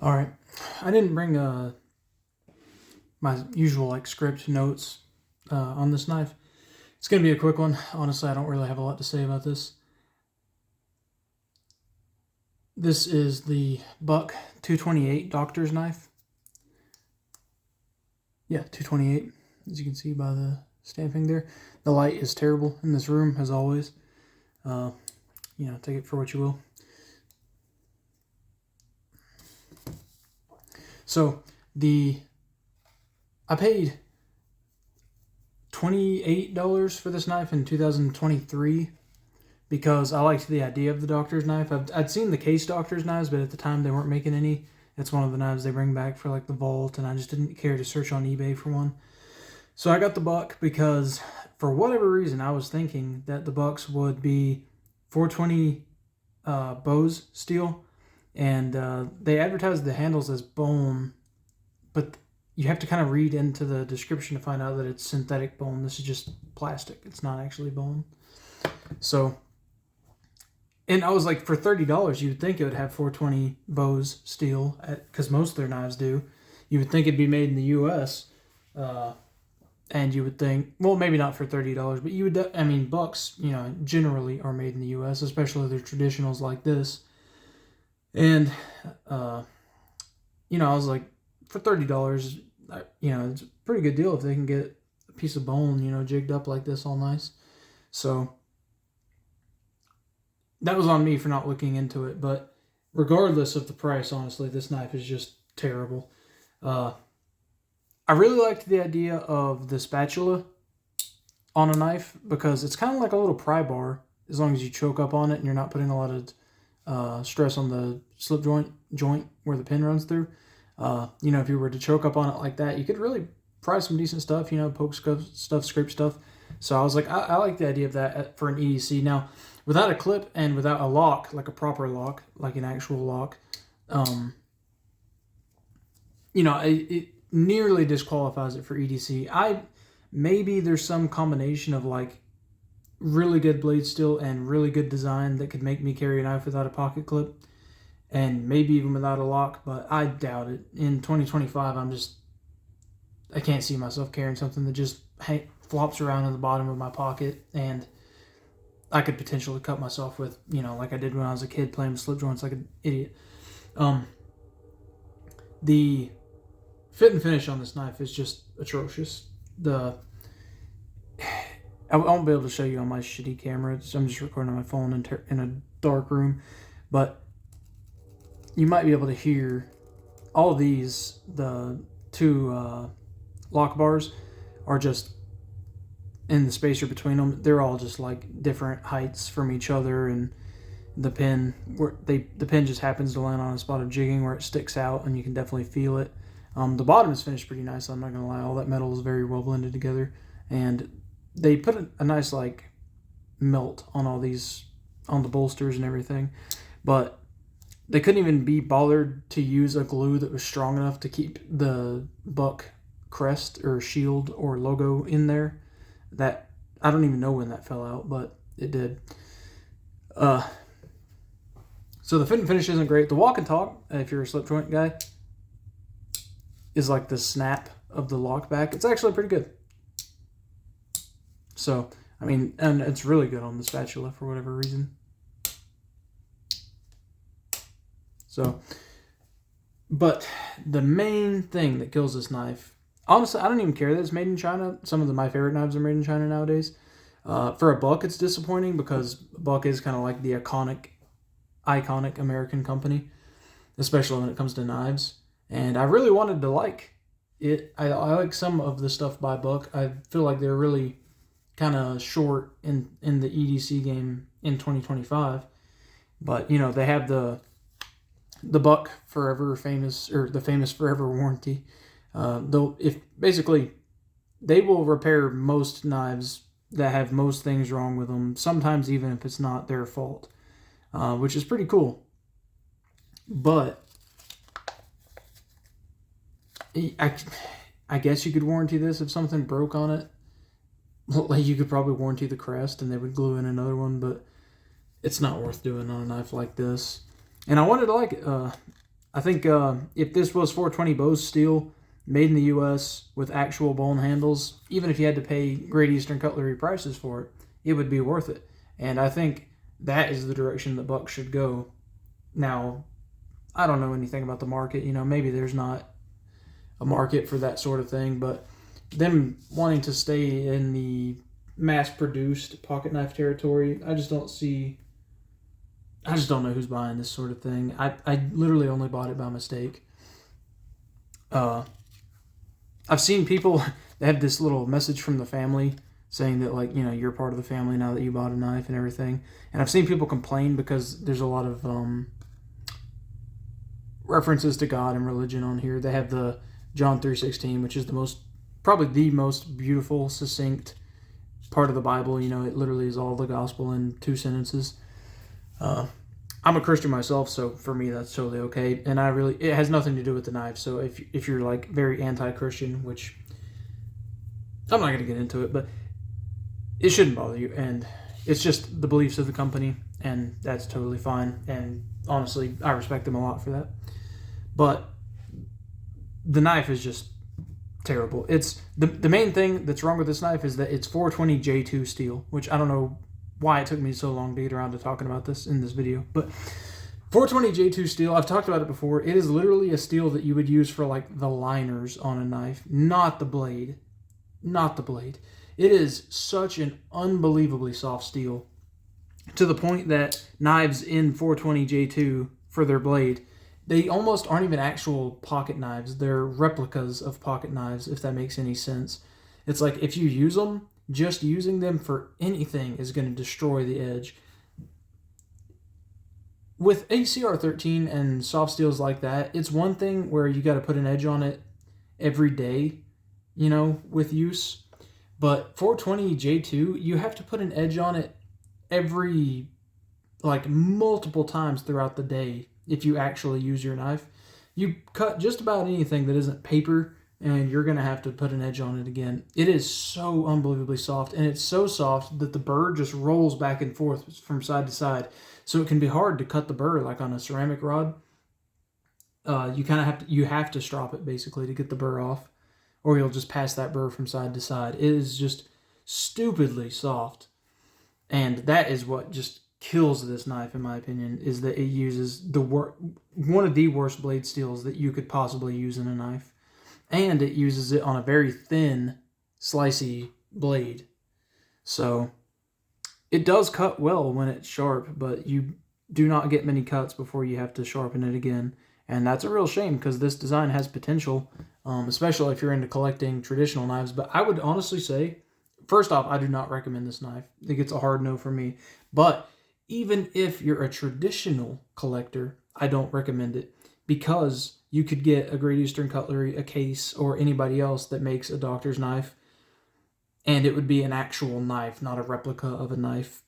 All right, I didn't bring my usual script notes on this knife. It's gonna be a quick one. Honestly, I don't really have a lot to say about this. This is the Buck 228 Doctor's knife. Yeah, 228, as you can see by the stamping there. The light is terrible in this room, as always. Take it for what you will. So I paid $28 for this knife in 2023 because I liked the idea of the Doctor's knife. I'd seen the Case Doctor's knives, but at the time they weren't making any. It's one of the knives they bring back for the vault, and I just didn't care to search on eBay for one. So I got the Buck because for whatever reason I was thinking that the Bucks would be 420 Bose steel, and they advertised the handles as bone, but you have to kind of read into the description to find out that it's synthetic bone. This is just plastic. It's not actually bone. So, and I was like, for $30, you would think it would have 420 Bose steel, because most of their knives do. You would think it'd be made in the U.S., and you would think, well, maybe not for $30, but you would, Bucks, generally are made in the U.S., especially their traditionals like this. And, I was like, for $30, it's a pretty good deal if they can get a piece of bone, jigged up like this all nice. So that was on me for not looking into it. But regardless of the price, honestly, this knife is just terrible. I really liked the idea of the spatula on a knife because it's kind of like a little pry bar as long as you choke up on it and you're not putting a lot of stress on the slip joint where the pin runs through. If you were to choke up on it like that, you could really pry some decent stuff, poke stuff, scrape stuff. So I was like, I like the idea of that for an EDC. Now, without a clip and without a lock, like a proper lock, like an actual lock, it nearly disqualifies it for EDC. Maybe there's some combination of really good blade steel and really good design that could make me carry a knife without a pocket clip, and maybe even without a lock, but I doubt it. In 2025, I can't see myself carrying something that just flops around in the bottom of my pocket, and I could potentially cut myself with, like I did when I was a kid playing with slip joints like an idiot. The fit and finish on this knife is just atrocious. I won't be able to show you on my shitty camera. I'm just recording on my phone in a dark room, but you might be able to hear all of these. The two lock bars are just in the spacer between them. They're all just different heights from each other, and the pin just happens to land on a spot of jigging where it sticks out, and you can definitely feel it. The bottom is finished pretty nice. I'm not gonna lie, all that metal is very well blended together, and they put a nice melt on all these, on the bolsters and everything, but they couldn't even be bothered to use a glue that was strong enough to keep the Buck crest or shield or logo in there. That, I don't even know when that fell out, but it did. So the fit and finish isn't great. The walk and talk, if you're a slip joint guy, is like the snap of the lock back. It's actually pretty good. So, and it's really good on the spatula for whatever reason. So, but the main thing that kills this knife, honestly, I don't even care that it's made in China. Some of my favorite knives are made in China nowadays. For a Buck, it's disappointing because Buck is kind of like the iconic American company, especially when it comes to knives. And I really wanted to like it. I like some of the stuff by Buck. I feel like they're really kind of short in the EDC game in 2025. But, they have the Buck Forever famous, or the famous Forever warranty. Though if basically they will repair most knives that have most things wrong with them, sometimes even if it's not their fault, which is pretty cool. But I guess you could warranty this if something broke on it. You could probably warranty the crest and they would glue in another one, but it's not worth doing on a knife like this. And I wanted to I think if this was 420 Bose steel, made in the U.S. with actual bone handles, even if you had to pay Great Eastern Cutlery prices for it, it would be worth it. And I think that is the direction that Buck should go. Now, I don't know anything about the market. You know, maybe there's not a market for that sort of thing, but them wanting to stay in the mass-produced pocket knife territory, I just don't know who's buying this sort of thing. I literally only bought it by mistake. I've seen people that have this little message from the family saying that, like, you know, you're part of the family now that you bought a knife and everything. And I've seen people complain because there's a lot of references to God and religion on here. They have the John 3:16, which is probably the most beautiful, succinct part of the Bible. You know, it literally is all the gospel in 2 sentences. I'm a Christian myself, so for me that's totally okay. And it has nothing to do with the knife. So if you're like very anti-Christian, which I'm not going to get into it, but it shouldn't bother you. And it's just the beliefs of the company, and that's totally fine. And honestly, I respect them a lot for that. But the knife is just terrible. It's the main thing that's wrong with this knife is that it's 420 J2 steel, which I don't know why it took me so long to get around to talking about this in this video. But 420 J2 steel, I've talked about it before. It is literally a steel that you would use for like the liners on a knife, not the blade. Not the blade. It is such an unbelievably soft steel to the point that knives in 420 J2 for their blade, they almost aren't even actual pocket knives. They're replicas of pocket knives, if that makes any sense. It's like if you use them, just using them for anything is going to destroy the edge. With ACR 13 and soft steels like that, it's one thing where you got to put an edge on it every day, you know, with use. But 420 J2, you have to put an edge on it every, like, multiple times throughout the day if you actually use your knife. You cut just about anything that isn't paper, and you're going to have to put an edge on it again. It is so unbelievably soft, and it's so soft that the burr just rolls back and forth from side to side. So it can be hard to cut the burr like on a ceramic rod. You have to strop it basically to get the burr off, or you'll just pass that burr from side to side. It is just stupidly soft, and that is what just kills this knife, in my opinion, is that it uses one of the worst blade steels that you could possibly use in a knife. And it uses it on a very thin, slicey blade. So it does cut well when it's sharp, but you do not get many cuts before you have to sharpen it again. And that's a real shame because this design has potential, especially if you're into collecting traditional knives. But I would honestly say, first off, I do not recommend this knife. I think it's a hard no for me. But even if you're a traditional collector, I don't recommend it, because you could get a Great Eastern Cutlery, a Case, or anybody else that makes a doctor's knife, and it would be an actual knife, not a replica of a knife.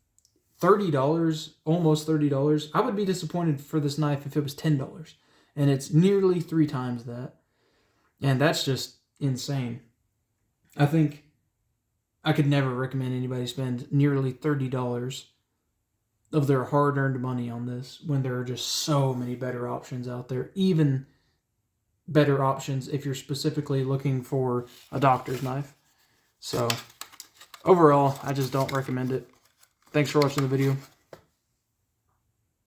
$30, almost $30. I would be disappointed for this knife if it was $10, and it's nearly 3 times that. And that's just insane. I think I could never recommend anybody spend nearly $30 of their hard-earned money on this when there are just so many better options out there, even better options if you're specifically looking for a doctor's knife. So overall, I just don't recommend it. Thanks for watching the video.